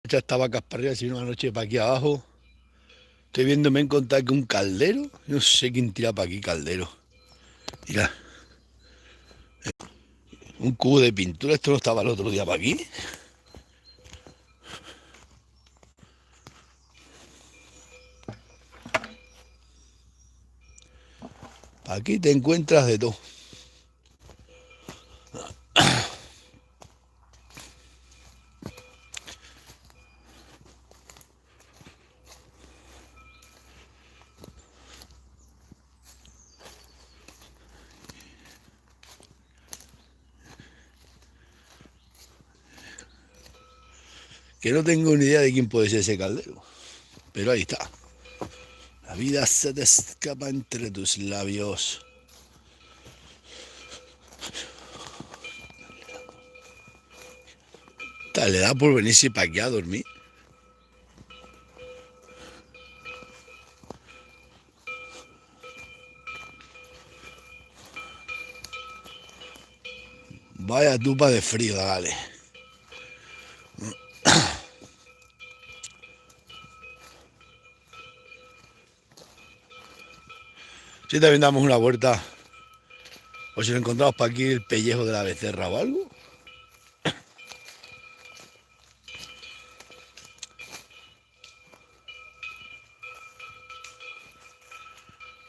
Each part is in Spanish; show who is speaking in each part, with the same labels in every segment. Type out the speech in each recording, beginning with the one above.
Speaker 1: Echa esta vacas para arriba, si no, una noche para aquí abajo. Estoy viendo, me he encontrado que un caldero. No sé quién tira para aquí caldero. Mira, un cubo de pintura. Esto no estaba el otro día para aquí. Aquí te encuentras de todo. Que no tengo ni idea de quién puede ser ese caldero. Pero ahí está. La vida se te escapa entre tus labios. Le da por venirse para aquí a dormir. Vaya tupa de frío, dale. Si también damos una vuelta, o si nos encontramos para aquí el pellejo de la becerra o algo.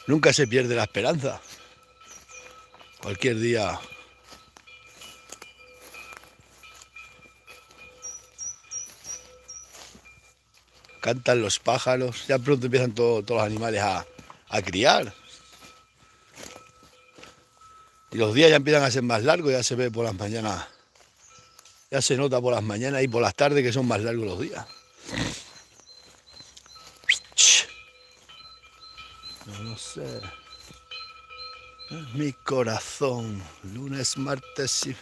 Speaker 1: Nunca se pierde la esperanza. Cualquier día. Cantan los pájaros. Ya pronto empiezan todos los animales a criar. Y los días ya empiezan a ser más largos, ya se ve por las mañanas. Ya se nota por las mañanas y por las tardes que son más largos los días. No sé. Mi corazón. Lunes, martes y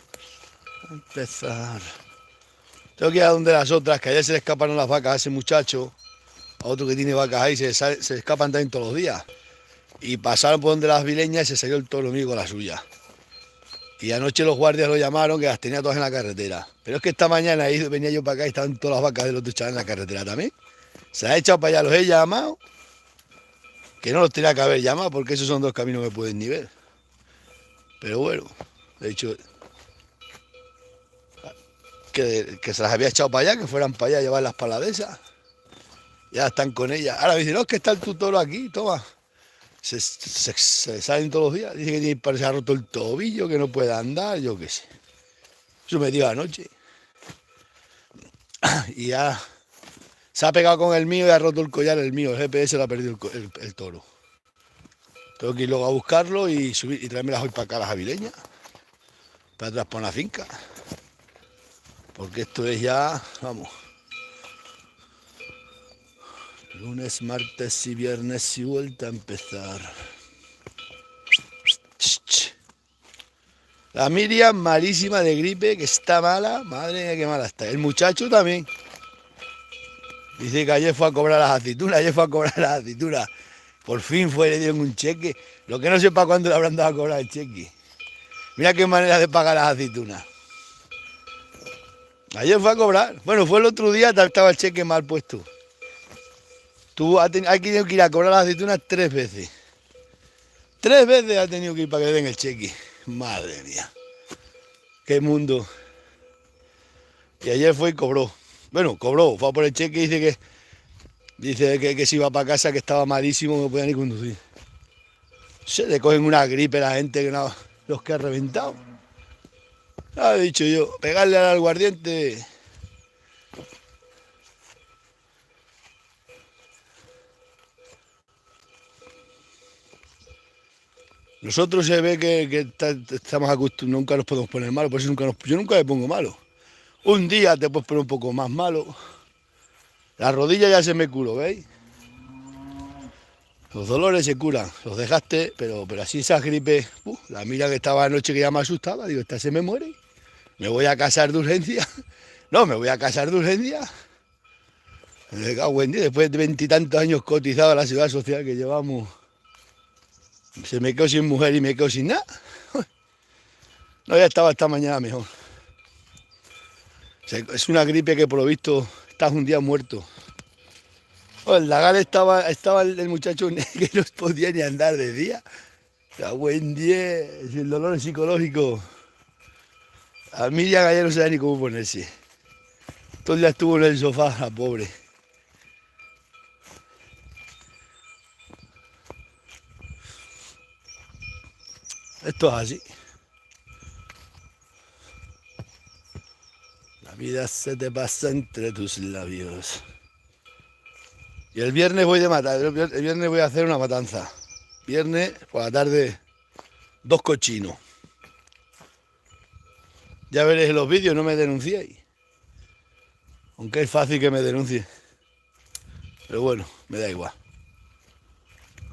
Speaker 1: empezar. Tengo que ir a donde las otras, que ayer se le escaparon las vacas a ese muchacho, a otro que tiene vacas ahí, se escapan también todos los días. Y pasaron por donde las vileñas y se salió el toro mío con la suya. Y anoche los guardias lo llamaron, que las tenía todas en la carretera. Pero es que esta mañana venía yo para acá y estaban todas las vacas del otro chaval en la carretera también. Se ha echado para allá, los he llamado, que no los tenía que haber llamado, porque esos son dos caminos que pueden ni ver. Pero bueno, he dicho que se las había echado para allá, que fueran para allá a llevar las paladesas. Ya están con ellas. Ahora me dicen, no, es que está tu toro aquí, toma. Se salen todos los días. Dice que parece que ha roto el tobillo, que no puede andar, yo qué sé. Eso me dio anoche. Y ya se ha pegado con el mío y ha roto el collar el mío. El GPS lo ha perdido el toro. Tengo que ir luego a buscarlo y subir y traérmelas hoy para acá a las avileñas. Para atrás por la finca. Porque esto es ya, vamos. Lunes, martes y viernes y vuelta a empezar. La Miriam malísima de gripe, que está mala. Madre mía, qué mala está. El muchacho también. Dice que ayer fue a cobrar las aceitunas, Por fin fue, le dieron un cheque. Lo que no sé para cuándo le habrán dado a cobrar el cheque. Mira qué manera de pagar las aceitunas. Ayer fue a cobrar. Bueno, fue el otro día, estaba el cheque mal puesto. Ha tenido que ir a cobrar las aceitunas 3 veces. 3 veces ha tenido que ir para que le den el cheque. Madre mía. Qué mundo. Y ayer fue y cobró. Bueno, cobró, fue a por el cheque y dice que se iba para casa, que estaba malísimo, no podía ni conducir. Se le cogen una gripe a la gente, que no, los que ha reventado. Ya he dicho yo, pegarle al aguardiente. Nosotros se ve que estamos acostumbrados, nunca nos podemos poner malos, por eso yo nunca me pongo malo. Un día te puedes poner un poco más malo. La rodilla ya se me curó, ¿veis? Los dolores se curan, los dejaste, pero así esas gripes, la mira que estaba anoche que ya me asustaba, digo, esta se me muere, me voy a casar de urgencia. No, me voy a casar de urgencia. Me cago en Dios, después de 20 y tantos años cotizado a la seguridad social que llevamos, se me quedó sin mujer y me quedo sin nada. No, ya estaba esta mañana mejor. Es una gripe que por lo visto estás un día muerto. Oh, el Lagal estaba el muchacho que no podía ni andar de día. La buen 10, el dolor es psicológico. A mí ya no sabía ni cómo ponerse. Todo el día estuvo en el sofá, la pobre. Esto es así. La vida se te pasa entre tus labios. Y el viernes voy de matar. El viernes voy a hacer una matanza. Viernes por la tarde, 2 cochinos. Ya veréis en los vídeos, no me denunciéis. Aunque es fácil que me denuncie. Pero bueno, me da igual.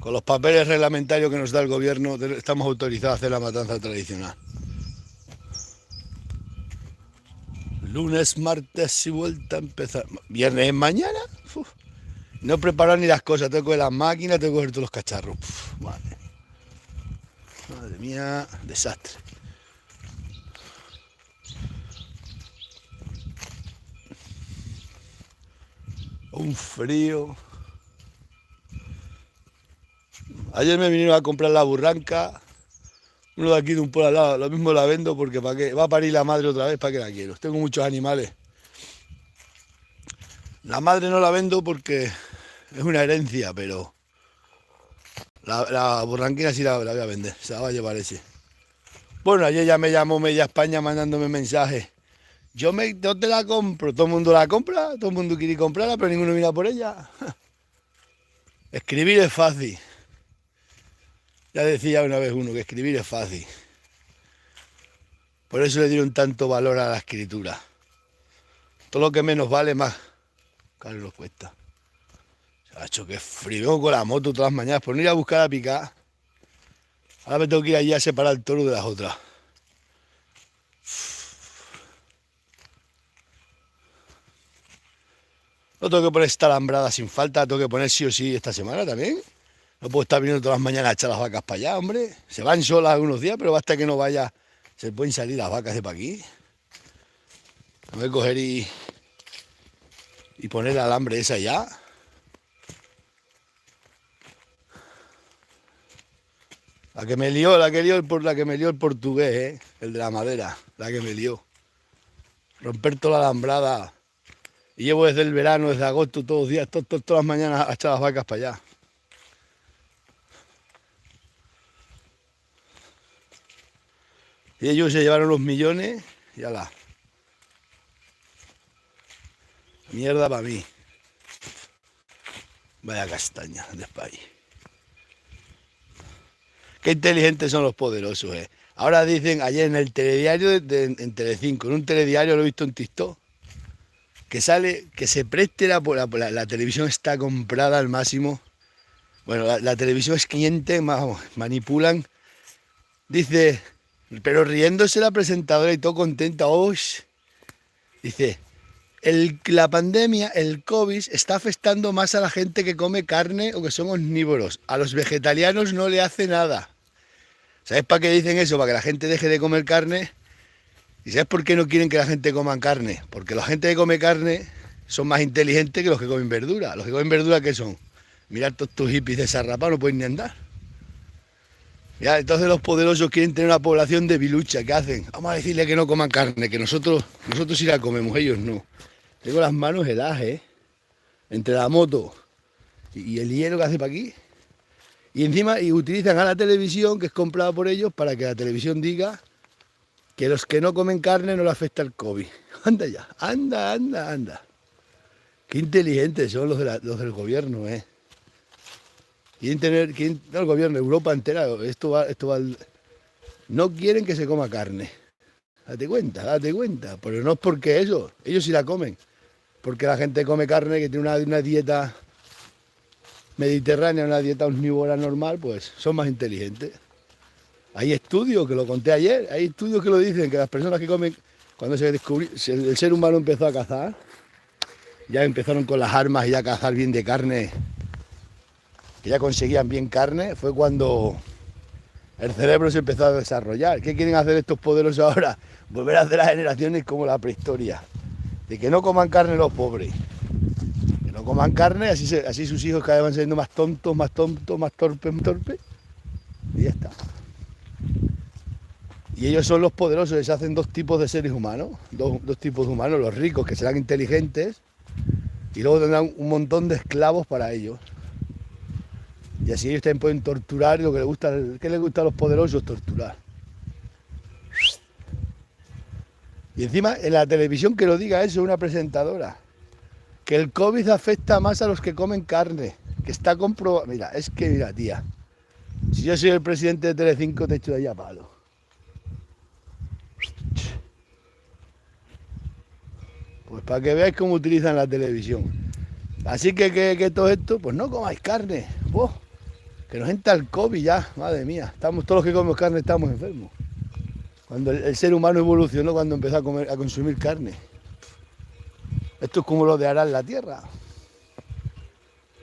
Speaker 1: Con los papeles reglamentarios que nos da el gobierno, estamos autorizados a hacer la matanza tradicional. Lunes, martes y vuelta a empezar. Viernes es mañana. Uf. No he preparado ni las cosas. Tengo que coger las máquinas, tengo que coger todos los cacharros. Uf, madre mía, desastre. Un frío. Ayer me vinieron a comprar la burranca. Uno de aquí de un pueblo al lado. Lo mismo la vendo porque para qué. Va a parir la madre otra vez, ¿para qué la quiero? Tengo muchos animales. La madre no la vendo porque es una herencia, pero la burranquina sí la voy a vender. Se la va a llevar ese. Bueno, ayer ya me llamó Media España mandándome mensajes. Yo te la compro. Todo el mundo la compra, todo el mundo quiere comprarla, pero ninguno mira por ella. Escribir es fácil. Ya decía una vez uno que escribir es fácil. Por eso le dieron tanto valor a la escritura. Todo lo que menos vale, más caro nos cuesta. Chacho, qué frío. Vengo con la moto todas las mañanas por no ir a buscar a picar. Ahora me tengo que ir allí a separar el toro de las otras. No tengo que poner esta alambrada sin falta, tengo que poner sí o sí esta semana también. No puedo estar viniendo todas las mañanas a echar las vacas para allá, hombre. Se van solas algunos días, pero basta que no vaya, se pueden salir las vacas de para aquí. Voy a coger y poner el alambre esa ya. La que me lió el portugués, el de la madera, la que me lió. Romper toda la alambrada. Y llevo desde el verano, desde agosto, todos los días, todas las mañanas a echar las vacas para allá. Y ellos se llevaron los millones y ala. Mierda para mí. Vaya castaña de país. Qué inteligentes son los poderosos, eh. Ahora dicen, ayer en el telediario, en Telecinco, en un telediario lo he visto en TikTok, que sale, que se preste la televisión está comprada al máximo. Bueno, la televisión es cliente, vamos, manipulan. Dice, pero riéndose la presentadora y todo contenta. ¡Oh! Dice, la pandemia, el COVID, está afectando más a la gente que come carne o que son omnívoros. A los vegetarianos no le hace nada. ¿Sabes para qué dicen eso? Para que la gente deje de comer carne. ¿Y sabes por qué no quieren que la gente coma carne? Porque la gente que come carne son más inteligentes que los que comen verdura. Los que comen verdura, ¿qué son? Mirad todos estos hippies desarrapados, no pueden ni andar. Ya, entonces los poderosos quieren tener una población de debilucha. ¿Qué hacen? Vamos a decirle que no coman carne, que nosotros sí la comemos, ellos no. Tengo las manos heladas, ¿eh? Entre la moto y el hielo que hace para aquí. Y encima utilizan a la televisión, que es comprada por ellos, para que la televisión diga que los que no comen carne no le afecta el COVID. Anda ya, anda. Qué inteligentes son los del gobierno, ¿eh? No el gobierno, Europa entera, no quieren que se coma carne. Date cuenta. Pero no es porque eso, ellos sí la comen. Porque la gente come carne que tiene una dieta mediterránea, una dieta omnívora normal, pues son más inteligentes. Hay estudios, que lo conté ayer, hay estudios que lo dicen, que las personas que comen, cuando el ser humano empezó a cazar, ya empezaron con las armas y ya a cazar bien de carne, que ya conseguían bien carne, fue cuando el cerebro se empezó a desarrollar. ¿Qué quieren hacer estos poderosos ahora? Volver a hacer las generaciones como la prehistoria, de que no coman carne los pobres. no coman carne, así sus hijos cada vez van siendo más tontos, más torpes, más torpes. Y ya está. Y ellos son los poderosos, se hacen dos tipos de seres humanos, dos tipos de humanos, los ricos que serán inteligentes y luego tendrán un montón de esclavos para ellos. Y así ellos también pueden torturar, lo que les gusta, ¿qué les gusta a los poderosos? Torturar. Y encima en la televisión que lo diga eso, una presentadora, que el COVID afecta más a los que comen carne, que está comprobado. Mira, es que mira, tía, si yo soy el presidente de Telecinco te echo de ahí a palo. Pues para que veáis cómo utilizan la televisión. Así que todo esto, pues no comáis carne. ¡Oh! Que nos entra el COVID ya, madre mía. Estamos, todos los que comemos carne estamos enfermos. Cuando el ser humano evolucionó cuando empezó a consumir carne. Esto es como lo de arar la tierra.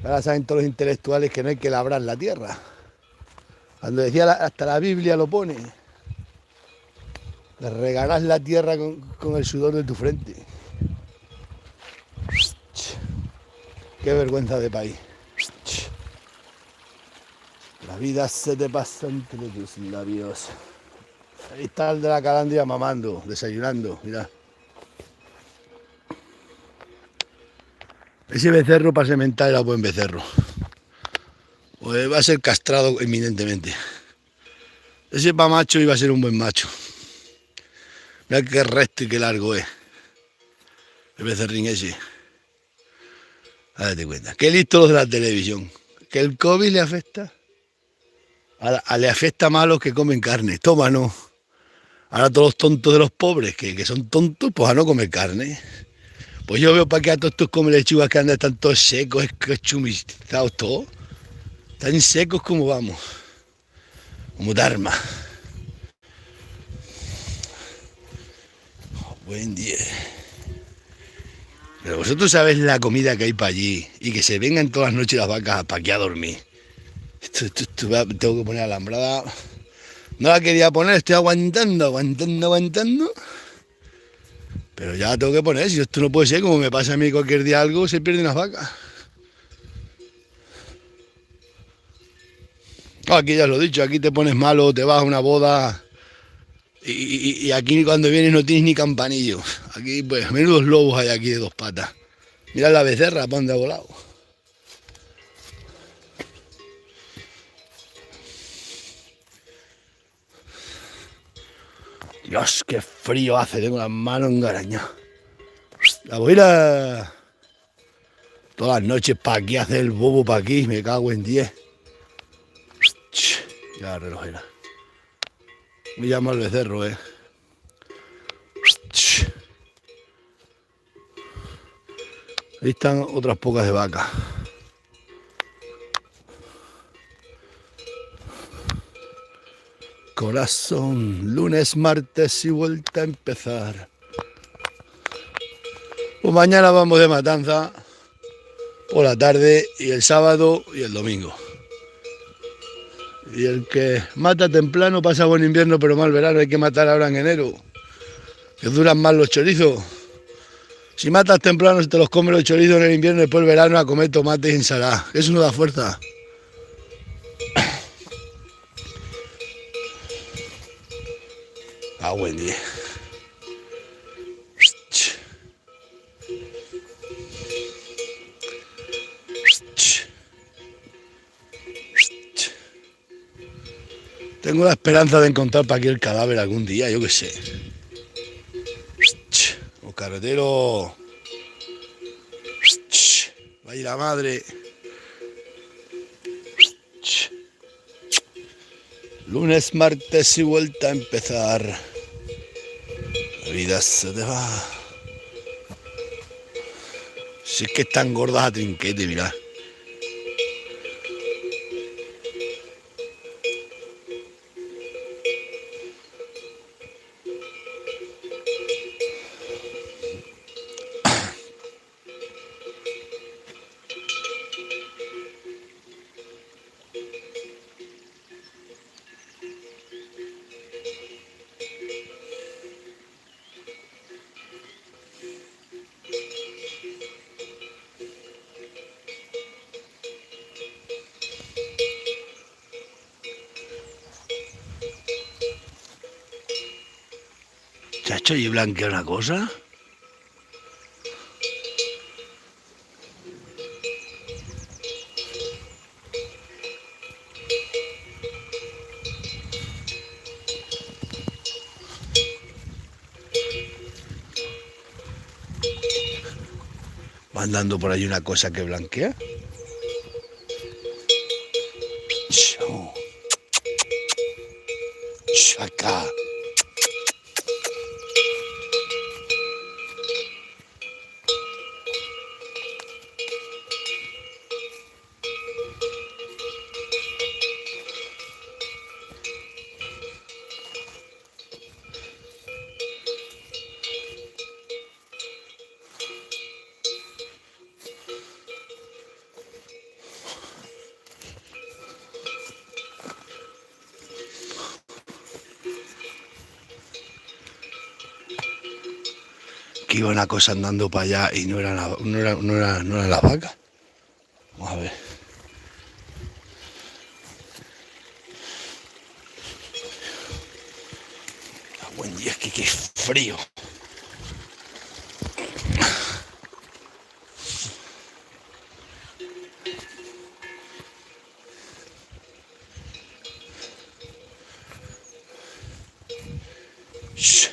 Speaker 1: Ahora saben todos los intelectuales que no hay que labrar la tierra. Cuando decía, hasta la Biblia lo pone. Le regarás la tierra con el sudor de tu frente. Qué vergüenza de país. La vida se te pasa entre tus labios. Ahí está el de la calandria mamando, desayunando, mirad. Ese becerro para sementar era buen becerro. Pues va a ser castrado inminentemente. Ese para macho iba a ser un buen macho. Mirad qué recto y qué largo es. El becerrín ese. Date cuenta. Qué listo los de la televisión. Que el COVID le afecta. Le afecta más a los que comen carne. Toma, no. Ahora todos los tontos de los pobres, que son tontos, pues a no comer carne. Pues yo veo para que a todos estos comen lechugas que andan, están todos secos, escuchumizados todos. Tan secos como vamos. Como Dharma. Buen día. Pero vosotros sabéis la comida que hay para allí y que se vengan todas las noches las vacas para aquí a dormir. Esto tengo que poner alambrada. No la quería poner, estoy aguantando. Pero ya la tengo que poner, si esto no puede ser, como me pasa a mí cualquier día algo, se pierden las vacas. Aquí ya os lo he dicho, aquí te pones malo, te vas a una boda y aquí cuando vienes no tienes ni campanillo. Aquí pues menudos lobos hay aquí de dos patas. Mirad la becerra, ¿para dónde ha volado? Dios, qué frío hace, tengo las manos engarañadas. La voy a ir todas las noches para aquí, hacer el bobo para aquí, me cago en 10. Ya la relojera. Me llama el becerro, Ahí están otras pocas de vaca. Corazón, lunes, martes y vuelta a empezar. Pues mañana vamos de matanza por la tarde y el sábado y el domingo. Y el que mata temprano pasa buen invierno pero mal verano, hay que matar ahora en enero. Que duran más los chorizos. Si matas temprano se te los come los chorizos en el invierno y después el verano a comer tomate y ensalada. Eso no da fuerza. Buen día. Tengo la esperanza de encontrar para aquí el cadáver algún día, yo qué sé. Los carreteros. Vaya la madre. Lunes, martes y vuelta a empezar. La vida se te va. Si es que están gordas a trinquete, mirad. Chacho, y blanquea una cosa. Va andando por ahí una cosa que blanquea. Oh. Acá. Que iba una cosa andando para allá y no era la vaca. Vamos a ver. Buen día, es que qué frío. Shh.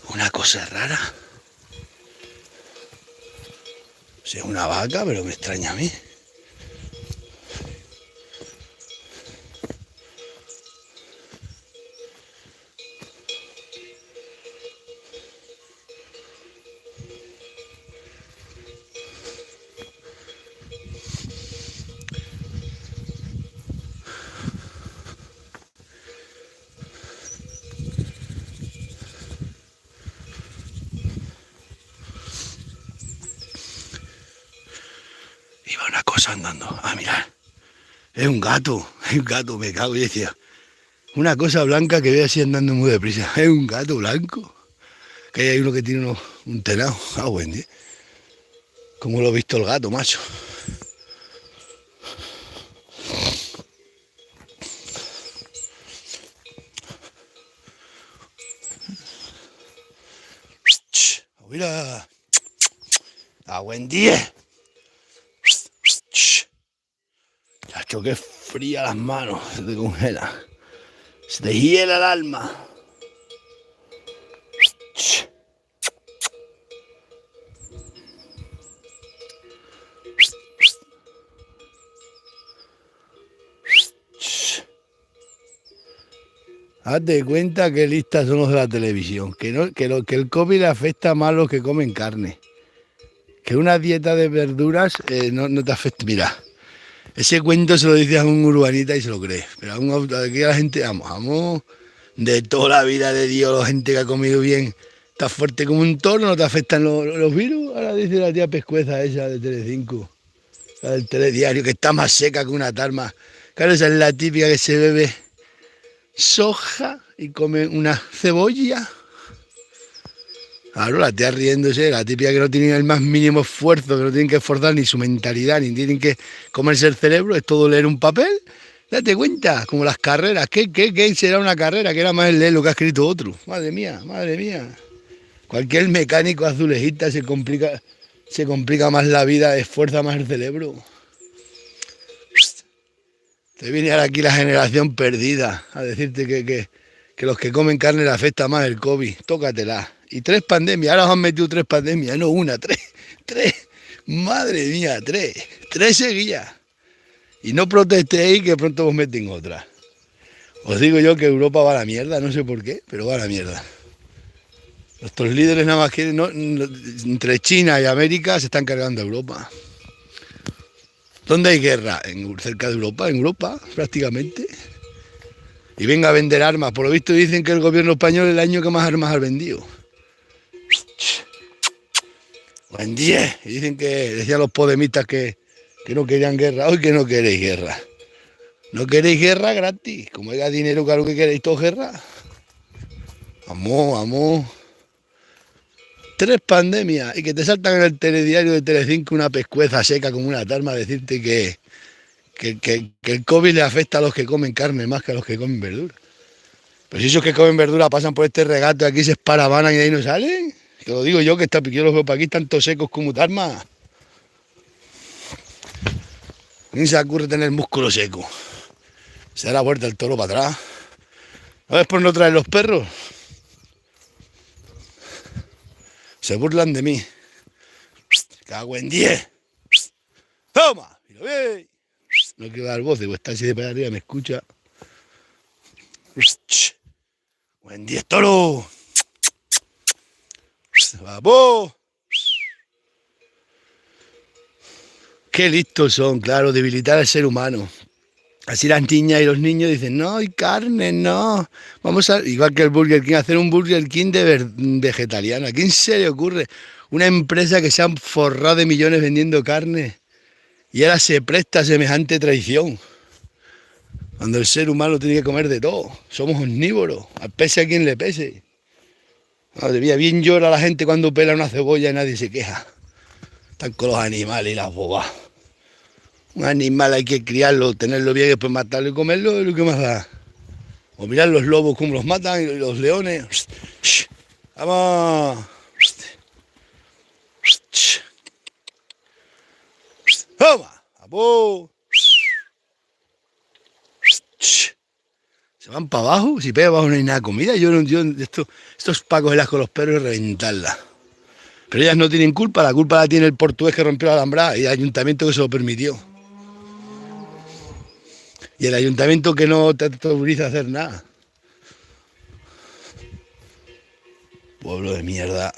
Speaker 1: Una cosa rara. O sea, una vaca, pero me extraña a mí. Iba una cosa andando. Ah, mirad. Es un gato, me cago y decía. Una cosa blanca que ve así andando muy deprisa. Es un gato blanco. Que hay uno que tiene un tenao. Ah, buen día. Como lo he visto el gato, macho. Mira. A buen día. Chacho, qué fría las manos. Se te congela. Se te hiela el alma. Hazte cuenta que listas son los de la televisión, que el COVID le afecta más a los que comen carne, que una dieta de verduras no te afecta. Mira, ese cuento se lo dices a un urbanita y se lo cree, pero aquí a la gente, vamos, de toda la vida de Dios, la gente que ha comido bien, está fuerte como un toro, no te afectan los virus. Ahora dice la tía Pescueza esa de Telecinco, la del telediario, que está más seca que una tarma. Claro, esa es la típica que se bebe soja y come una cebolla. Claro, la tía riéndose, la típica que no tiene el más mínimo esfuerzo, que no tienen que esforzar ni su mentalidad, ni tienen que comerse el cerebro, es todo leer un papel. Date cuenta, como las carreras, ¿qué será una carrera? Que era más el leer lo que ha escrito otro. Madre mía, madre mía. Cualquier mecánico azulejista se complica más la vida, esfuerza más el cerebro. Te viene ahora aquí la generación perdida a decirte que los que comen carne le afecta más el COVID. Tócatela. Y 3 pandemias, ahora os han metido 3 pandemias, no una, 3. Madre mía, 3 seguidas. Y no protestéis que pronto os meten otra. Os digo yo que Europa va a la mierda, no sé por qué, pero va a la mierda. Nuestros líderes nada más quieren, entre China y América se están cargando a Europa. ¿Dónde hay guerra? Cerca de Europa, en Europa, prácticamente. Y venga a vender armas. Por lo visto dicen que el gobierno español es el año que más armas ha vendido. Buen día. Y dicen que decían los podemitas que no querían guerra. Hoy que no queréis guerra. No queréis guerra gratis. Como haya dinero, claro que queréis todo guerra. Vamos. 3 pandemias y que te saltan en el telediario de Telecinco una pescueza seca como una tarma a decirte que el COVID le afecta a los que comen carne más que a los que comen verdura. Pero si esos que comen verdura pasan por este regato y aquí se esparabanan y de ahí no salen, te lo digo yo, que yo los veo para aquí tanto secos como tarma. Ni se ocurre tener músculo seco. Se da la vuelta el toro para atrás. A ver por no traer los perros. Se burlan de mí. Cago en 10. ¡Toma! ¡Mira, ve! No quiero dar voces, pues está así de para arriba, me escucha. ¡Buen 10, toro! ¡Vamos! Qué listos son, claro, debilitar al ser humano. Así las niñas y los niños dicen, no, hay carne, no. Vamos a, igual que el Burger King, hacer un Burger King de vegetariano. ¿A quién se le ocurre? Una empresa que se han forrado de millones vendiendo carne y ahora se presta a semejante traición. Cuando el ser humano tiene que comer de todo. Somos omnívoros, pese a quien le pese. Madre mía, bien llora la gente cuando pela una cebolla y nadie se queja. Están con los animales y las bobas. Un animal hay que criarlo, tenerlo bien y después matarlo y comerlo, es lo que más da. O mirar los lobos como los matan y los leones. ¡Vamos! ¡Toma! ¡Vamos! Se van para abajo, si pega abajo no hay nada de comida. Yo estos pacos de las con los perros y reventarla. Pero ellas no tienen culpa, la culpa la tiene el portugués que rompió la alambrada y el ayuntamiento que se lo permitió. Y el ayuntamiento que no te autoriza a hacer nada. Pueblo de mierda.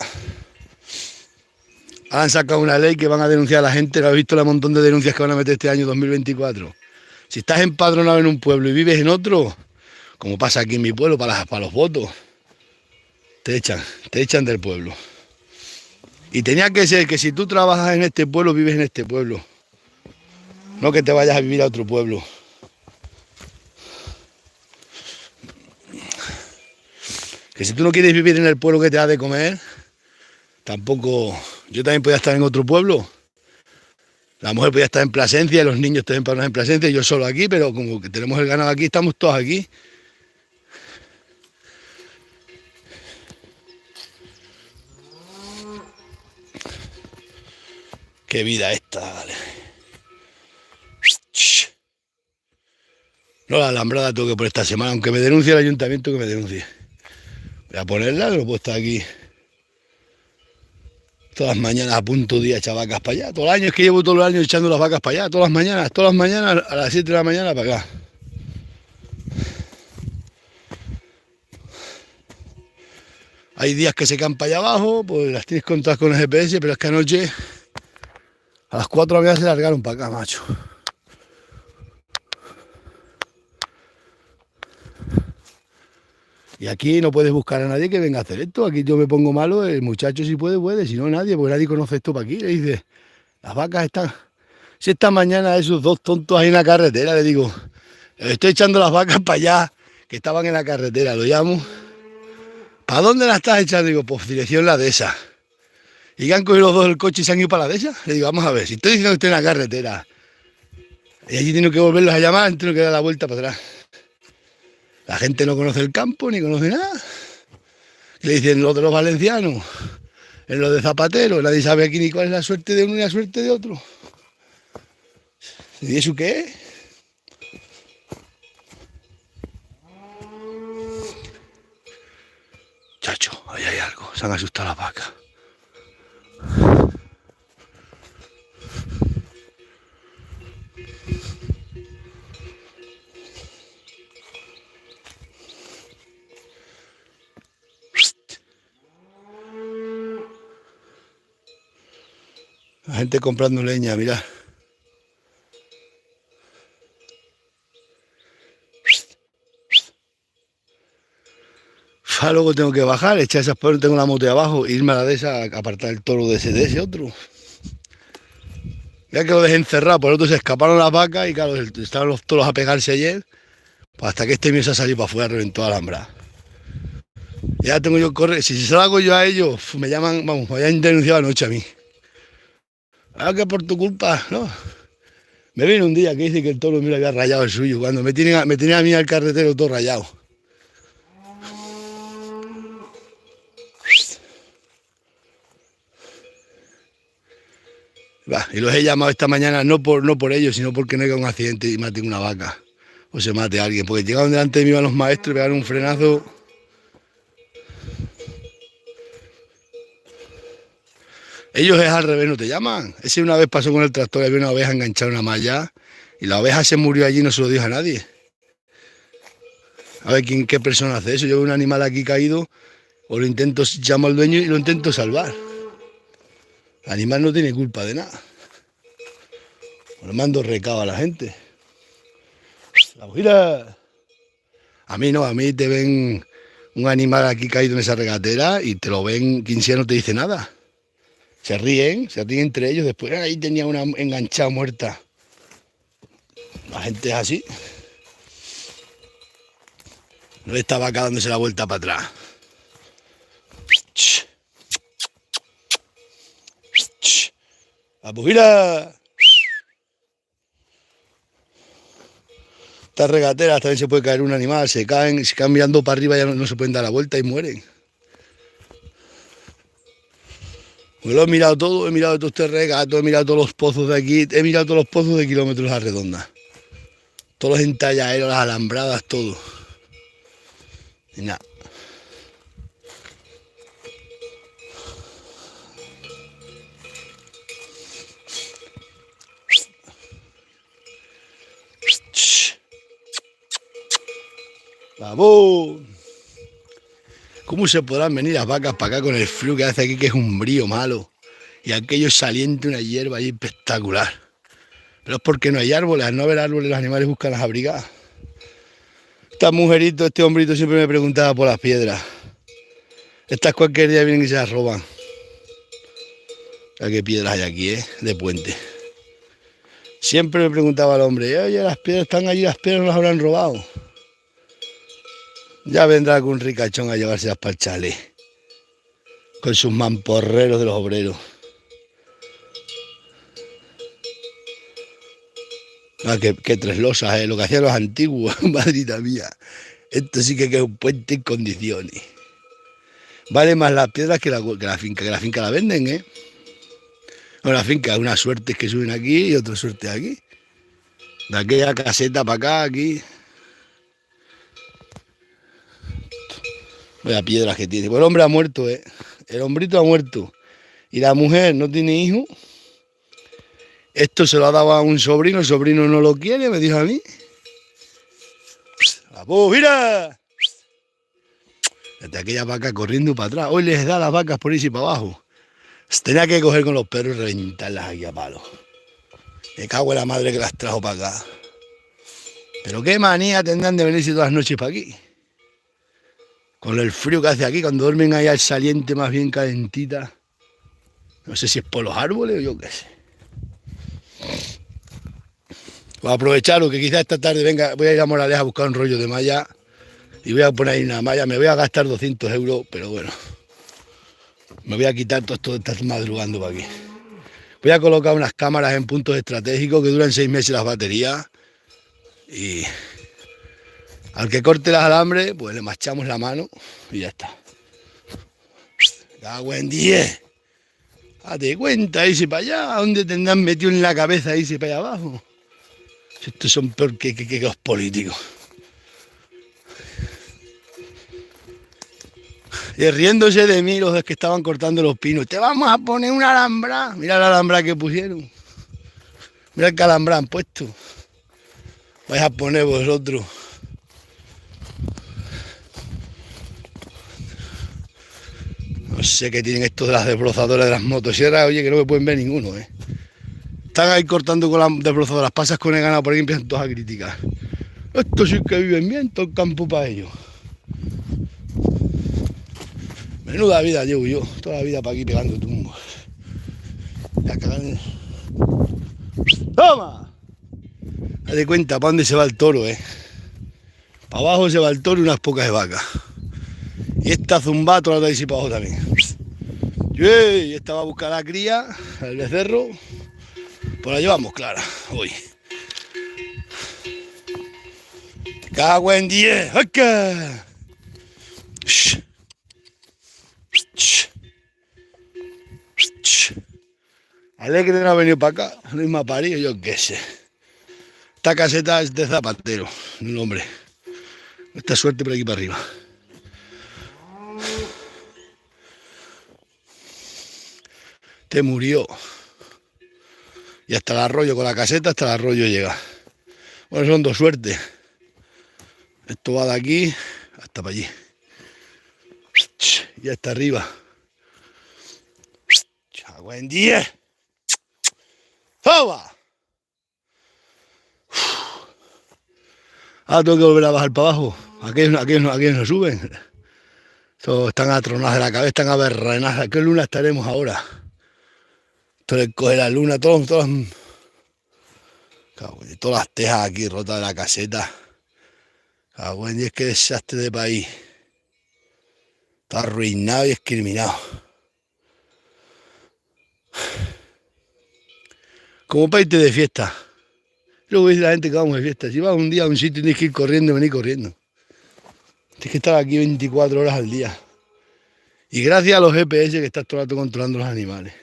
Speaker 1: Han sacado una ley que van a denunciar a la gente. ¿No has visto el montón de denuncias que van a meter este año 2024? Si estás empadronado en un pueblo y vives en otro, como pasa aquí en mi pueblo para los votos, te echan del pueblo. Y tenía que ser que si tú trabajas en este pueblo, vives en este pueblo. No que te vayas a vivir a otro pueblo. Que si tú no quieres vivir en el pueblo que te da de comer, tampoco. Yo también podía estar en otro pueblo. La mujer podía estar en Plasencia, los niños también para en Plasencia, yo solo aquí, pero como que tenemos el ganado aquí, estamos todos aquí. Qué vida esta, vale. No, la alambrada tengo que por esta semana, aunque me denuncie el ayuntamiento, que me denuncie. Voy a ponerla, que no puedo estar aquí todas las mañanas a punto de echar vacas para allá. Todo el año es que llevo todos los años echando las vacas para allá, todas las mañanas a las 7 de la mañana para acá. Hay días que se quedan para allá abajo, pues las tienes contadas con el GPS, pero es que anoche a las 4 de la mañana se largaron para acá, macho. Y aquí no puedes buscar a nadie que venga a hacer esto. Aquí yo me pongo malo, el muchacho si puede, si no nadie, porque nadie conoce esto para aquí. Le dice, las vacas están. Si esta mañana esos dos tontos ahí en la carretera, le digo, estoy echando las vacas para allá, que estaban en la carretera, lo llamo. ¿Para dónde las estás echando? Digo, pues dirección la de esa. Y que han cogido los dos el coche y se han ido para la de esa. Le digo, vamos a ver, si estoy diciendo que estoy en la carretera, y allí tengo que volverlos a llamar, tengo que dar la vuelta para atrás. La gente no conoce el campo, ni conoce nada. Le dicen los de los valencianos, en los de Zapatero, nadie sabe aquí ni cuál es la suerte de uno ni la suerte de otro. ¿Y eso qué es? Chacho, ahí hay algo, se han asustado las vacas. La gente comprando leña, mirad. Luego tengo que bajar, echar esas perros, tengo la moto de abajo, irme a la de esa, apartar el toro de ese otro. Ya que lo dejé encerrado, por el otro se escaparon las vacas y claro, estaban los toros a pegarse ayer, pues hasta que este mío se ha salido para afuera, reventó la alambrada. Ya tengo yo corre. Si se lo hago yo a ellos, me llaman, vamos, me habían denunciado anoche a mí. Ah, que por tu culpa, ¿no? Me viene un día que dice que el toro me lo había rayado el suyo, cuando me tenía a mí al carretero todo rayado. Va, y los he llamado esta mañana no por ellos, sino porque no haya un accidente y mate una vaca. O se mate a alguien. Porque llegaron delante de mí a los maestros y pegaron un frenazo. Ellos es al revés, no te llaman. Ese una vez pasó con el tractor, había una oveja enganchada a una malla y la oveja se murió allí y no se lo dijo a nadie. A ver qué persona hace eso. Yo veo un animal aquí caído, o lo intento, llamo al dueño y lo intento salvar. El animal no tiene culpa de nada. Le mando recado a la gente. La gira. A mí no, a mí te ven un animal aquí caído en esa regatera y te lo ven, quien sea no te dice nada. Se ríen entre ellos. Después ahí tenía una enganchada muerta. La gente es así. No esta vaca dándose la vuelta para atrás. La pujira. Estas regateras también se puede caer un animal, se caen mirando para arriba, ya no se pueden dar la vuelta y mueren. Pues lo he mirado todo, he mirado todos estos regatos, he mirado todos los pozos de aquí, he mirado todos los pozos de kilómetros a redonda. Todos los entalladeros, las alambradas, todo. Y nada. ¡Vamos! ¿Cómo se podrán venir las vacas para acá con el frío que hace aquí, que es un brío malo? Y aquello saliente, una hierba ahí espectacular. Pero es porque no hay árboles. Al no haber árboles, los animales buscan las abrigadas. Esta mujerito, este hombrito siempre me preguntaba por las piedras. Estas cualquier día vienen y se las roban. ¿A qué piedras hay aquí, de puente? Siempre me preguntaba al hombre, oye, las piedras están allí, las piedras no las habrán robado. Ya vendrá algún ricachón a llevárselas para el chalet. Con sus mamporreros de los obreros. Ah, qué tres losas, lo que hacían los antiguos, madrita mía. Esto sí que es un puente en condiciones. Vale más las piedras que la finca la venden, ¿eh? No, la finca, una suerte es que suben aquí y otra suerte aquí. De aquella caseta para acá, aquí. Vaya piedras que tiene. Pues el hombre ha muerto, ¿eh? El hombrito ha muerto. Y la mujer no tiene hijo. Esto se lo ha dado a un sobrino, el sobrino no lo quiere, me dijo a mí. ¡La mira! Desde aquella vaca corriendo para atrás. Hoy les da las vacas por irse para abajo. Tenía que coger con los perros y reventarlas aquí a palo. Me cago en la madre que las trajo para acá. Pero qué manía tendrán de venirse todas las noches para aquí. Con el frío que hace aquí, cuando duermen ahí al saliente más bien calentita. No sé si es por los árboles o yo qué sé. Voy a aprovecharlo que quizás esta tarde venga, voy a ir a Moraleja a buscar un rollo de malla y voy a poner ahí una malla. Me voy a gastar 200 euros, pero bueno. Me voy a quitar todo esto de estar madrugando para aquí. Voy a colocar unas cámaras en puntos estratégicos que duran 6 meses las baterías. Y al que corte las alambres, pues le machamos la mano y ya está. ¡Cago en 10! Date cuenta, irse para allá. ¿A dónde tendrán metido en la cabeza irse para allá abajo? Estos son peor que los políticos. Y riéndose de mí los que estaban cortando los pinos. Te vamos a poner una alambra. Mira la alambra que pusieron. Mira el calambrá han puesto. Vais a poner vosotros. No sé qué tienen estos de las desbrozadoras de las motosierras. Oye, que no me pueden ver ninguno, ¿eh? Están ahí cortando con las desbrozadoras. Pasas con el ganado por ahí y empiezan todos a criticar. Estos sí que viven bien, todo el campo para ellos. Menuda vida llevo yo, toda la vida para aquí pegando tumbos. Ya cagan. ¡Toma! Date cuenta para dónde se va el toro, Para abajo se va el toro y unas pocas de vacas. Y esta zumba toda la tarde y para abajo también. Y esta va a buscar a la cría, al becerro. Pues la llevamos clara hoy. Cago en 10. ¡Acá! Alegre no ha venido para acá, no me ha parido, yo qué sé. Esta caseta es de zapatero, un hombre. Esta suerte por aquí para arriba. Te murió. Y hasta el arroyo, con la caseta hasta el arroyo llega. Bueno, son dos suertes. Esto va de aquí hasta para allí. Y hasta arriba. Buen día. ¡Toma! Ahora tengo que volver a bajar para abajo. Aquellos no suben. Todos están atronados de la cabeza, están aberrenados. ¿Qué luna estaremos ahora? Esto le coge la luna, todas las tejas aquí rotas de la caseta. Y es que desastre de país. Está arruinado y discriminado. Como para irte de fiesta. Luego dice la gente que vamos de fiesta. Si vas un día a un sitio tienes que ir corriendo y venir corriendo. Tienes que estar aquí 24 horas al día. Y gracias a los GPS que estás todo el rato controlando los animales.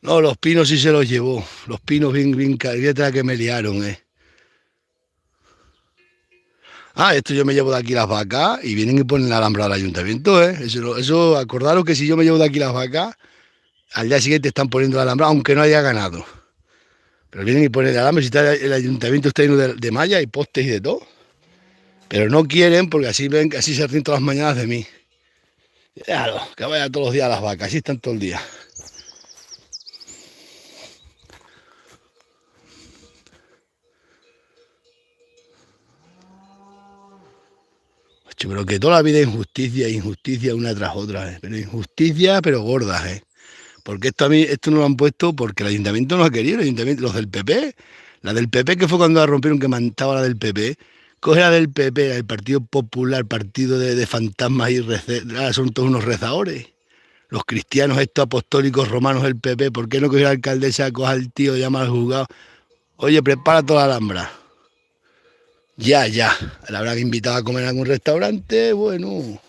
Speaker 1: No, los pinos sí se los llevó. Los pinos bien fíjate que me liaron, esto yo me llevo de aquí las vacas y vienen y ponen la alhambra del ayuntamiento, Eso, acordaros que si yo me llevo de aquí las vacas, al día siguiente están poniendo la alhambra, aunque no haya ganado. Pero vienen y ponen la alhambra, si está el ayuntamiento está lleno de malla y postes y de todo. Pero no quieren porque así ven, así se ríen todas las mañanas de mí. Déjalo, que vayan todos los días a las vacas, así están todo el día. Pero que toda la vida injusticia una tras otra, pero injusticia, pero gordas, Porque esto no lo han puesto porque el ayuntamiento no ha querido, el ayuntamiento, los del PP, la del PP que fue cuando la rompieron que mandaba la del PP, coge la del PP, el Partido Popular, partido de fantasmas y ahora son todos unos rezadores. Los cristianos estos apostólicos romanos del PP, ¿por qué no coge la alcaldesa, coge al tío, llama al juzgado? Oye, prepara toda la alhambra. Ya. La habrán invitado a comer en algún restaurante, bueno,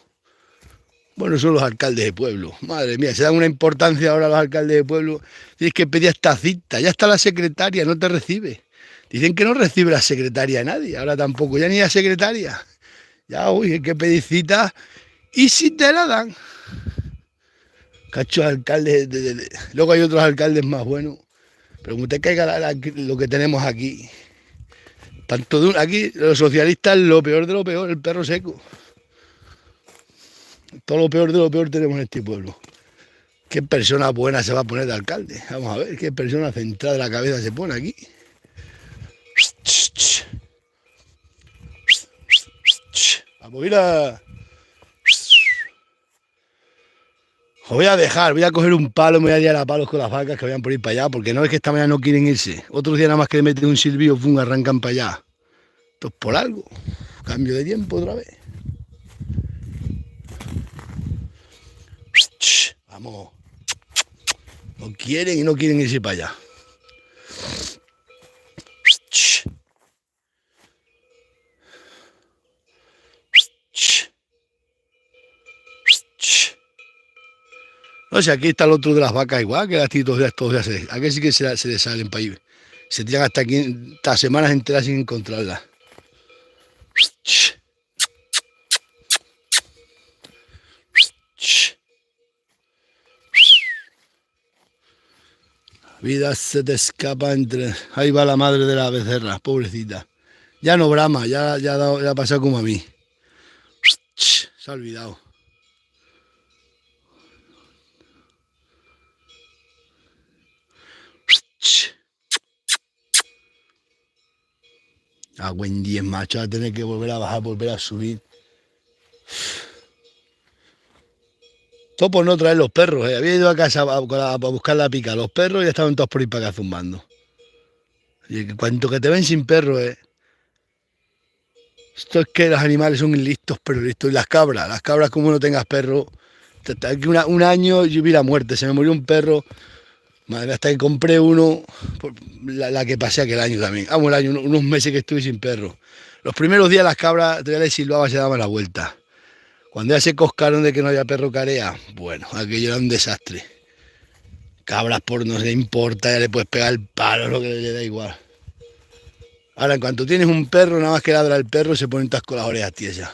Speaker 1: son los alcaldes de pueblo. Madre mía, se dan una importancia ahora a los alcaldes de pueblo. Tienes que pedir esta cita, ya está la secretaria, no te recibe. Dicen que no recibe la secretaria a nadie, ahora tampoco, ya ni la secretaria. Ya, hay que pedir cita y si te la dan. Cachos alcaldes, luego hay otros alcaldes más buenos. Pero como te caiga lo que tenemos aquí. Aquí los socialistas lo peor de lo peor, el perro seco. Todo lo peor de lo peor tenemos en este pueblo. ¿Qué persona buena se va a poner de alcalde? Vamos a ver, qué persona centrada de la cabeza se pone aquí. Vamos, mira. Os voy a dejar, voy a coger un palo, me voy a liar a palos con las vacas que vayan por ir para allá, porque no es que esta mañana no quieren irse. Otros días nada más que le meten un silbido, arrancan para allá. Esto es por algo. Cambio de tiempo otra vez. Vamos. No quieren y no quieren irse para allá. No sé, aquí está el otro de las vacas igual, que aquí todos días aquí sí que se les salen para ir. Se tiran hasta aquí, hasta semanas enteras sin encontrarlas. La vida se te escapa entre... Ahí va la madre de la becerra, pobrecita. Ya no brama, ya ha pasado como a mí. Se ha olvidado. A buen 10, macho, a tener que volver a bajar, volver a subir. Todo por no traer los perros, Había ido a casa a buscar la pica a los perros y estaban todos por ir para acá zumbando. Y cuanto que te ven sin perros, Esto es que los animales son listos, pero listos. Y las cabras como no tengas perro. Hasta que un año yo vi la muerte, se me murió un perro. Madre, hasta que compré uno, la que pasé aquel año también. Vamos, el año, unos meses que estuve sin perro. Los primeros días las cabras todavía les silbaba, se daban la vuelta. Cuando ya se coscaron de que no había perro carea, bueno, aquello era un desastre. Cabras por no le importa, ya le puedes pegar el palo, lo que le da igual. Ahora, en cuanto tienes un perro, nada más que ladra el perro, se ponen todas con las orejas tiesas.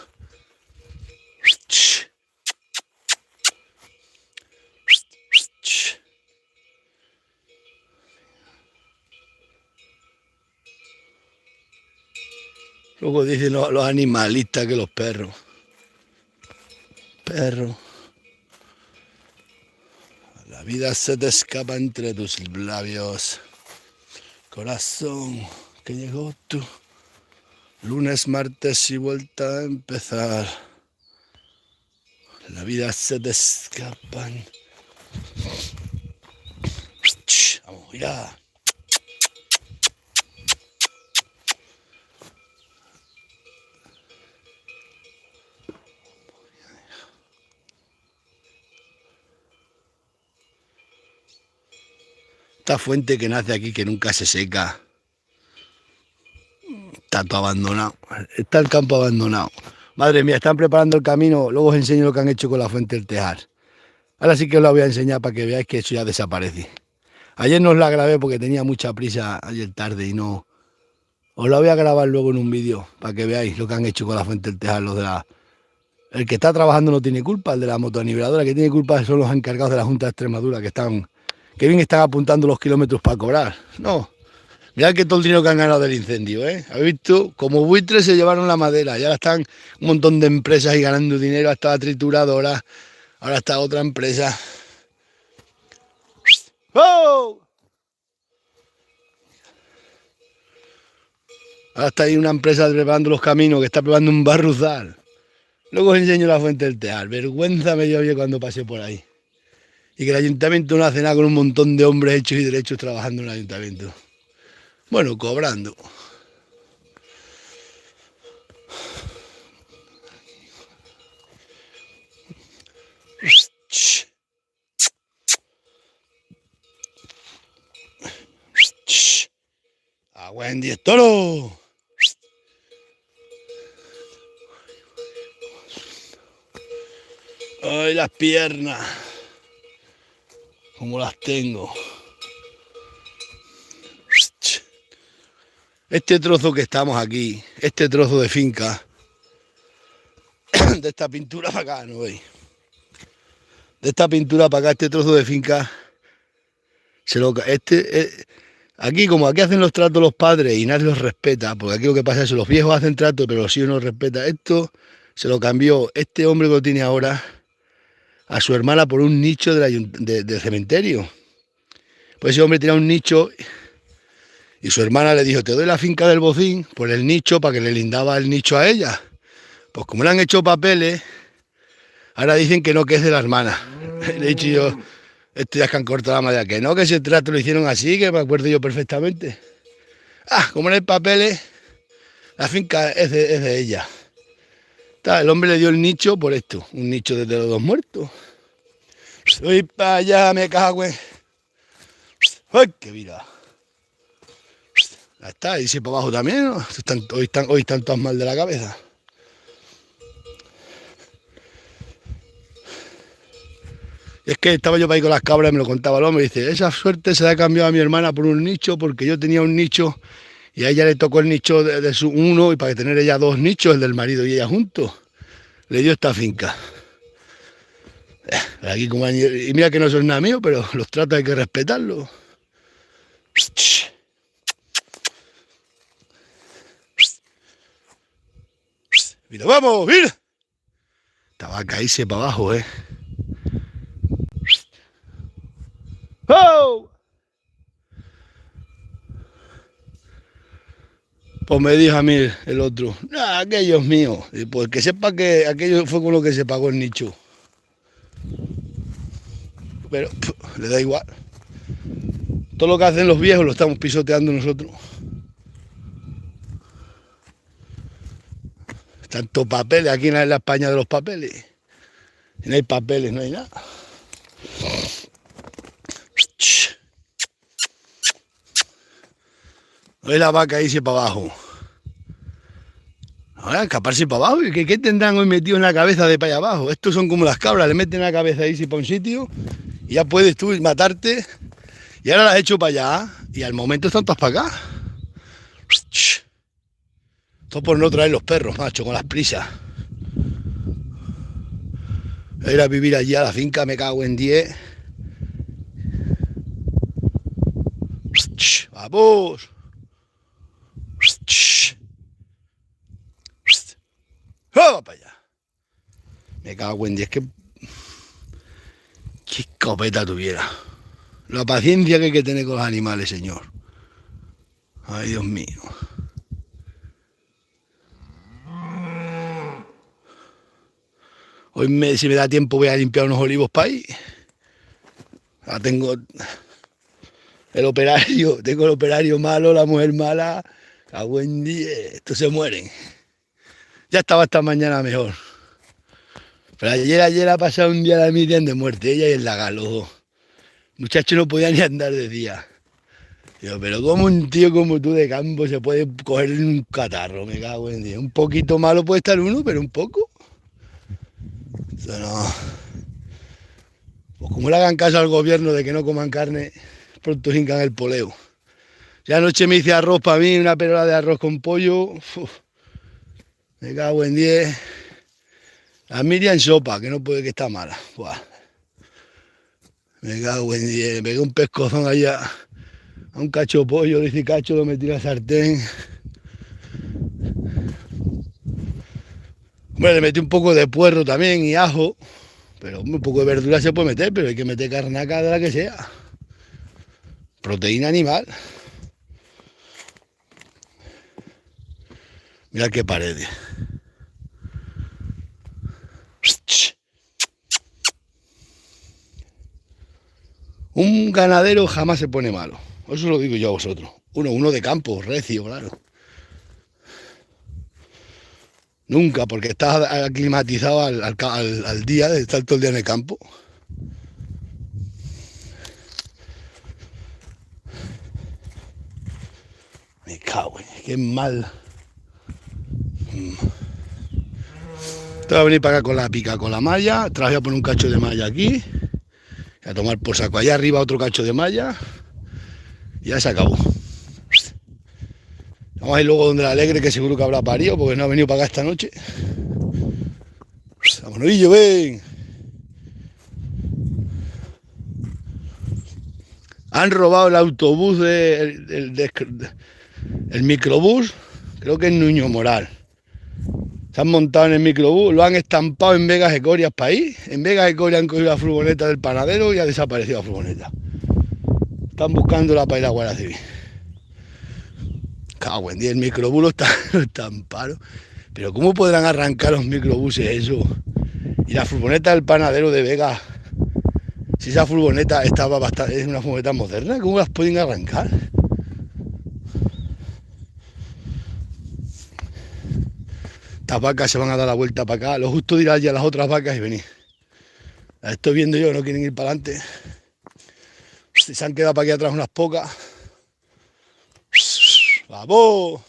Speaker 1: Luego dicen los animalistas que los perros. Perro. La vida se te escapa entre tus labios. Corazón, que llegó tú. Lunes, martes y vuelta a empezar. La vida se te escapan. Vamos, ya. Esta fuente que nace aquí, que nunca se seca, está todo abandonado. Está el campo abandonado. Madre mía, están preparando el camino. Luego os enseño lo que han hecho con la fuente del Tejar. Ahora sí que os la voy a enseñar para que veáis que eso ya desaparece. Ayer no os la grabé porque tenía mucha prisa ayer tarde y no... Os la voy a grabar luego en un vídeo para que veáis lo que han hecho con la fuente del Tejar. Los de la... El que está trabajando no tiene culpa, el de la motoaniveladora, que tiene culpa son los encargados de la Junta de Extremadura, que bien están apuntando los kilómetros para cobrar. No, mirad que todo el dinero que han ganado del incendio, ¿eh? ¿Habéis visto? Como buitres se llevaron la madera, y ahora están un montón de empresas ahí ganando dinero, hasta la trituradora, ahora está otra empresa. ¡Oh! Ahora está ahí una empresa preparando los caminos, que está preparando un barruzal. Luego os enseño la fuente del Tejar. Vergüenza me dio cuando pasé por ahí. Y que el ayuntamiento no hace nada con un montón de hombres hechos y derechos trabajando en el ayuntamiento. Bueno, cobrando. A Wendy es toro. Ay, las piernas. Como las tengo. Este trozo que estamos aquí, este trozo de finca, de esta pintura para acá, ¿no veis? De esta pintura para acá, este trozo de finca, aquí como aquí hacen los tratos los padres y nadie los respeta, porque aquí lo que pasa es que los viejos hacen tratos pero los hijos no respetan, esto se lo cambió este hombre que lo tiene ahora a su hermana por un nicho del cementerio. Pues ese hombre tenía un nicho y su hermana le dijo, te doy la finca del Bocín por el nicho para que le lindaba el nicho a ella. Pues como le han hecho papeles, ahora dicen que no, que es de la hermana. Le he dicho yo, esto ya es que han cortado la madera, que no, que ese trato lo hicieron así, que me acuerdo yo perfectamente. Ah, como no hay papeles, la finca es de ella. El hombre le dio el nicho por esto, un nicho de los dos muertos. Voy para allá, me cago en... ¡Ay, qué vida! Ya está, y si para abajo también, ¿no? Hoy están todos mal de la cabeza. Y es que estaba yo para ahí con las cabras y me lo contaba el hombre, y dice, esa suerte se la ha cambiado a mi hermana por un nicho, porque yo tenía un nicho y a ella le tocó el nicho de su uno, y para tener ella dos nichos, el del marido y ella juntos, le dio esta finca. Aquí como, y mira que no son nada mío, pero los tratos hay que respetarlos. Mira, vamos, mira. Esta va a caerse para abajo, ¿eh? ¡Oh! Pues me dijo a mí el otro, nah, aquello es mío. Y pues que sepa que aquello fue con lo que se pagó el nicho. Pero le da igual. Todo lo que hacen los viejos lo estamos pisoteando nosotros. Tantos papeles, aquí no es la España de los papeles. No hay papeles, no hay nada. Hoy la vaca irse para abajo. Ahora escaparse para abajo. ¿Y qué tendrán hoy metido en la cabeza de para allá abajo? Estos son como las cabras, le meten la cabeza a irse para un sitio y ya puedes tú matarte. Y ahora las he hecho para allá y al momento están todas para acá. Todo por no traer los perros, macho, con las prisas. Voy a ir a vivir allí a la finca, me cago en 10. ¡Vamos! ¡Vamos para allá! Me cago en 10, qué escopeta tuviera. La paciencia que hay que tener con los animales, señor. Ay, Dios mío. Hoy, si me da tiempo, voy a limpiar unos olivos para ahí. Ahora tengo el operario malo, la mujer mala. Cago en 10, estos se mueren. Ya estaba esta mañana mejor. Pero ayer ha pasado un día la Miriam de muerte, ella y el lagar, los dos. Muchacho no podía ni andar de día. Digo, pero como un tío como tú de campo se puede coger un catarro, me cago en Dios. Un poquito malo puede estar uno, pero un poco. Eso no. Pues como le hagan caso al gobierno de que no coman carne, pronto hincan el poleo. Ya anoche me hice arroz para mí, una perola de arroz con pollo. Uf, me cago en 10. La Miriam en sopa, que no puede, que está mala. Buah. Me cago en 10. Me pegué un pescozón allá a un cacho de pollo, le hice cacho, lo metí en la sartén. Hombre, le metí un poco de puerro también y ajo. Pero un poco de verdura se puede meter, pero hay que meter carnaca de la que sea. Proteína animal. Mira qué paredes. Un ganadero jamás se pone malo. Eso lo digo yo a vosotros. Uno de campo, recio, claro. Nunca, porque estás aclimatizado al día de estar todo el día en el campo. Me cago en, qué mal. Te voy a venir para acá con la pica, con la malla. Te voy a poner un cacho de malla aquí. Y a tomar por saco. Allá arriba otro cacho de malla. Y ya se acabó. Vamos a ir luego donde la Alegre, que seguro que habrá parido, porque no ha venido para acá esta noche. Vámonos, Illo, ven. Han robado el autobús, el microbús, creo que es Nuño Moral. Se han montado en el microbús, lo han estampado en Vegas Ecorias para ahí. En Vegas Ecorias han cogido la furgoneta del panadero y ha desaparecido la furgoneta. Están buscándola para ir a la Guardia Civil. Cago en 10, el microbús lo estamparon. Pero ¿cómo podrán arrancar los microbuses eso? Y la furgoneta del panadero de Vegas, si esa furgoneta estaba bastante, es una furgoneta moderna, ¿cómo las pueden arrancar? Estas vacas se van a dar la vuelta para acá, lo justo dirá ya las otras vacas y venir. Las estoy viendo yo, no quieren ir para adelante. Se han quedado para aquí atrás unas pocas. ¡Vamos!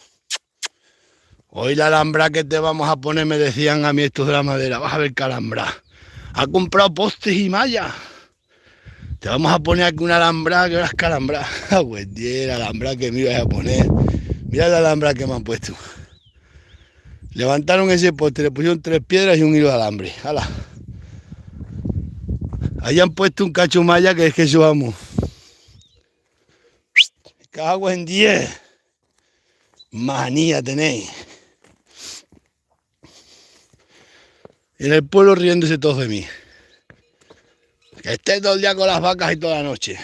Speaker 1: Hoy la alhambra que te vamos a poner, me decían a mí estos de la madera, vas a ver qué alhambra. Ha comprado postes y mallas. Te vamos a poner aquí una alhambra, que verás que alhambra. Pues la alhambra que me ibas a poner. Mira la alhambra que me han puesto. Levantaron ese poste, le pusieron 3 piedras y un hilo de alambre. ¡Hala! Ahí han puesto un cacho malla que es que eso vamos. Me cago en 10. Manía tenéis. En el pueblo riéndose todos de mí. Que esté todo el día con las vacas y toda la noche.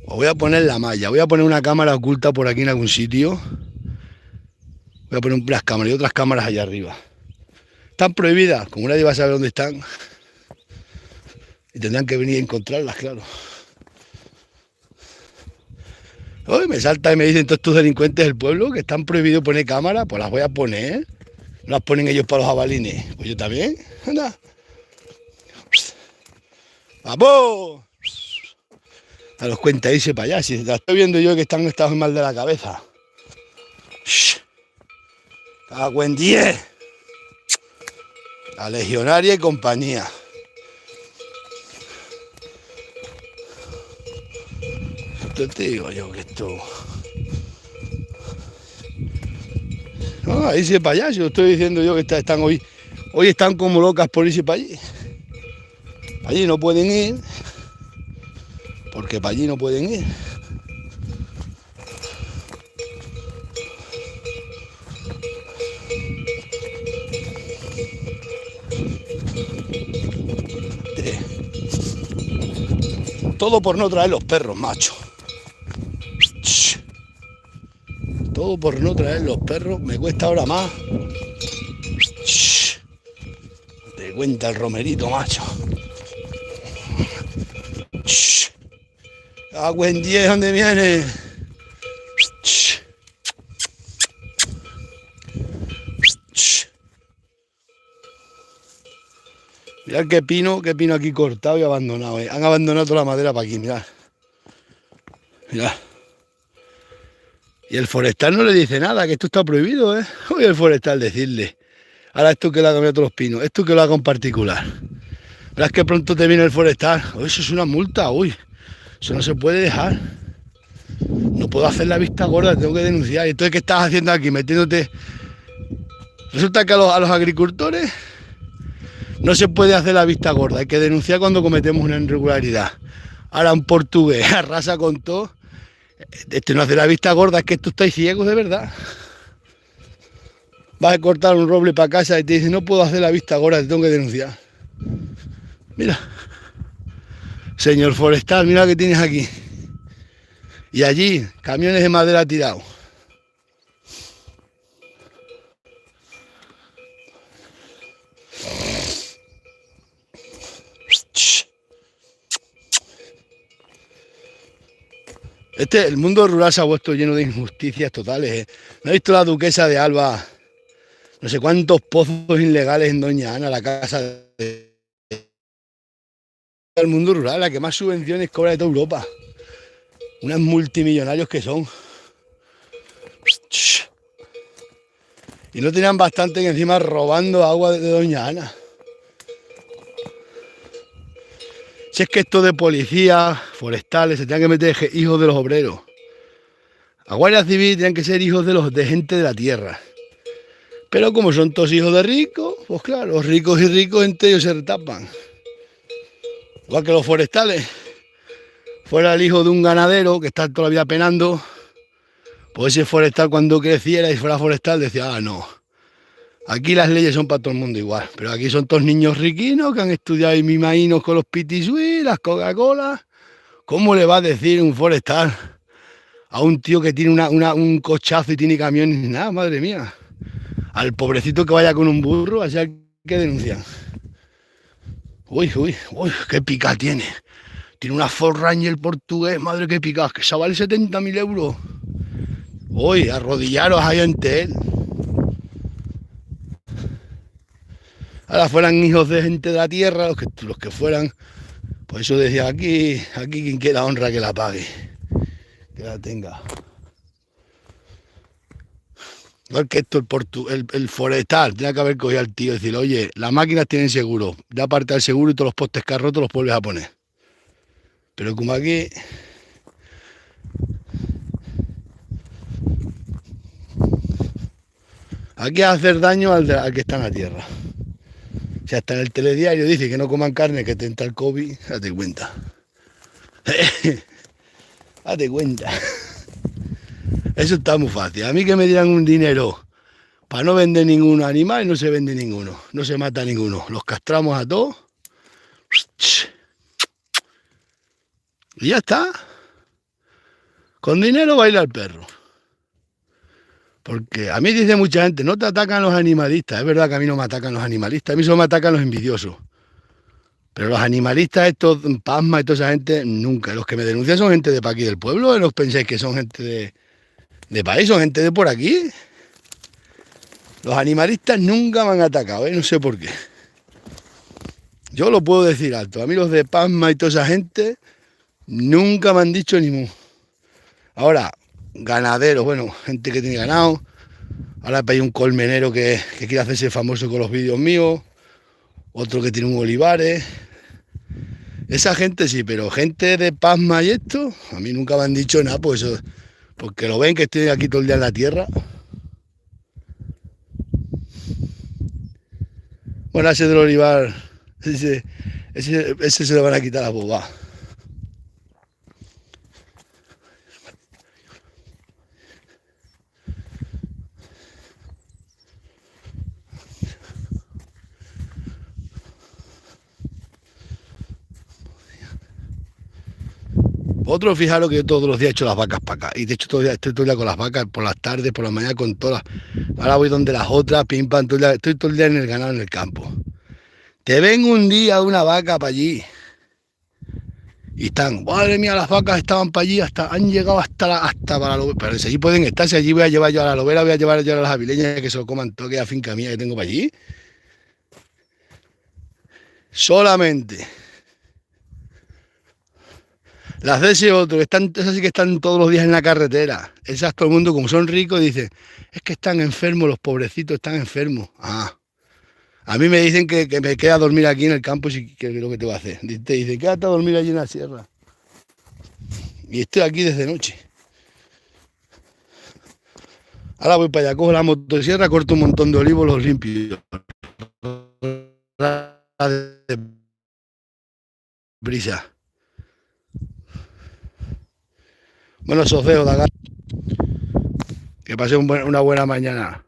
Speaker 1: Os voy a poner la malla. Voy a poner una cámara oculta por aquí en algún sitio. Voy a poner unas cámaras y otras cámaras allá arriba. Están prohibidas. Como nadie va a saber dónde están. Y tendrán que venir a encontrarlas, claro. Hoy me salta y me dicen todos estos delincuentes del pueblo que están prohibidos poner cámaras. Pues las voy a poner. No las ponen ellos para los jabalines. Pues yo también. Anda. ¡Vamos! A los cuenta irse para allá. Si la estoy viendo yo que están estados mal de la cabeza. ¡Cago en 10! La legionaria y compañía. Esto te digo yo que esto... No, a irse para allá. Si lo estoy diciendo yo que están hoy están como locas por irse para allí. Allí no pueden ir. Porque para allí no pueden ir. Todo por no traer los perros, macho. Todo por no traer los perros. Me cuesta ahora más. Te cuenta el romerito, macho. Agua en 10, ¿dónde viene? Mirad qué pino aquí cortado y abandonado. Han abandonado toda la madera para aquí, mirad. Mirad. Y el forestal no le dice nada, que esto está prohibido, ¿eh? Oye, el forestal decirle. Ahora esto que lo haga otros pinos, esto que lo haga en particular. Verás que pronto te viene el forestal. Oye, eso es una multa, uy. Eso no se puede dejar. No puedo hacer la vista gorda, tengo que denunciar. ¿Y entonces qué estás haciendo aquí? Metiéndote... Resulta que a los agricultores no se puede hacer la vista gorda, hay que denunciar cuando cometemos una irregularidad. Ahora un portugués arrasa con todo. Este no hace la vista gorda, es que tú estás ciego de verdad. Vas a cortar un roble para casa y te dice no puedo hacer la vista gorda, te tengo que denunciar. Mira, señor forestal, mira lo que tienes aquí. Y allí, camiones de madera tirados. El mundo rural se ha vuelto lleno de injusticias totales. ¿No has visto la duquesa de Alba? No sé cuántos pozos ilegales en Doña Ana, la casa del mundo rural, la que más subvenciones cobra de toda Europa. Unos multimillonarios que son. Y no tenían bastante que encima robando agua de Doña Ana. Si es que esto de policías, forestales, se tenían que meter hijos de los obreros. A Guardia Civil tenían que ser hijos de gente de la tierra. Pero como son todos hijos de ricos, pues claro, los ricos y ricos entre ellos se retapan. Igual que los forestales. Fuera el hijo de un ganadero que está toda la vida penando, pues ese forestal cuando creciera y fuera forestal decía, ah, no. Aquí las leyes son para todo el mundo igual, pero aquí son todos niños riquinos que han estudiado y mimainos con los pitisui, las Coca-Cola. ¿Cómo le va a decir un forestal a un tío que tiene un cochazo y tiene camiones ni nada? Madre mía. Al pobrecito que vaya con un burro, así hay que denunciar. Uy, qué pica tiene. Tiene una Ford Ranger portugués, madre qué pica, que esa vale 70.000 euros. Uy, arrodillaros ahí ante él. Ahora fueran hijos de gente de la tierra, los que fueran, pues eso decía, aquí quien quiera honra que la pague, que la tenga. Igual que esto, el forestal, tenía que haber cogido al tío y decir, oye, las máquinas tienen seguro, da parte del seguro y todos los postes que has roto los vuelves a poner. Pero como aquí... Aquí es hacer daño al que está en la tierra. O sea, hasta en el telediario dice que no coman carne, que te entra el COVID, date cuenta. Date cuenta. Eso está muy fácil. A mí que me dieran un dinero para no vender ningún animal, no se vende ninguno, no se mata ninguno. Los castramos a todos. Y ya está. Con dinero baila el perro. Porque a mí dice mucha gente, no te atacan los animalistas. Es verdad que a mí no me atacan los animalistas, a mí solo me atacan los envidiosos. Pero los animalistas, estos Pasma y toda esa gente, nunca. Los que me denuncian son gente de para aquí del pueblo, ¿no os pensáis que son gente de país, son gente de por aquí? Los animalistas nunca me han atacado, no sé por qué. Yo lo puedo decir alto. A mí los de Pasma y toda esa gente nunca me han dicho ni mu. Ahora, ganaderos, bueno, gente que tiene ganado. Ahora hay un colmenero que quiere hacerse famoso con los vídeos míos. Otro que tiene un olivares. Esa gente sí, pero gente de Pasma y esto, a mí nunca me han dicho nada, pues eso, porque lo ven que estoy aquí todo el día en la tierra. Bueno, ese del olivar, ese se le van a quitar la boba. Otro, fijaros que yo todos los días he hecho las vacas para acá. Y de hecho estoy todo el día con las vacas, por las tardes, por la mañana, con todas. Ahora voy donde las otras, pim pam, estoy todo el día en el ganado, en el campo. Te vengo un día una vaca para allí. Y están, madre mía, las vacas estaban para allí, han llegado hasta para la lobera. Pero si allí pueden estar, si allí voy a llevar yo a la lobera, voy a llevar yo a las avileñas que se lo coman todo, que es la finca mía que tengo para allí. Solamente. Las de ese otro, esas sí que están todos los días en la carretera. Esas todo el mundo, como son ricos, dice, es que están enfermos, los pobrecitos están enfermos. Ah. A mí me dicen que me queda a dormir aquí en el campo, y que es lo que te voy a hacer. Te dice, quédate a dormir allí en la sierra. Y estoy aquí desde noche. Ahora voy para allá, cojo la motosierra, corto un montón de olivos, los limpio. De brisa. Bueno, os dejo, que paséis una buena mañana.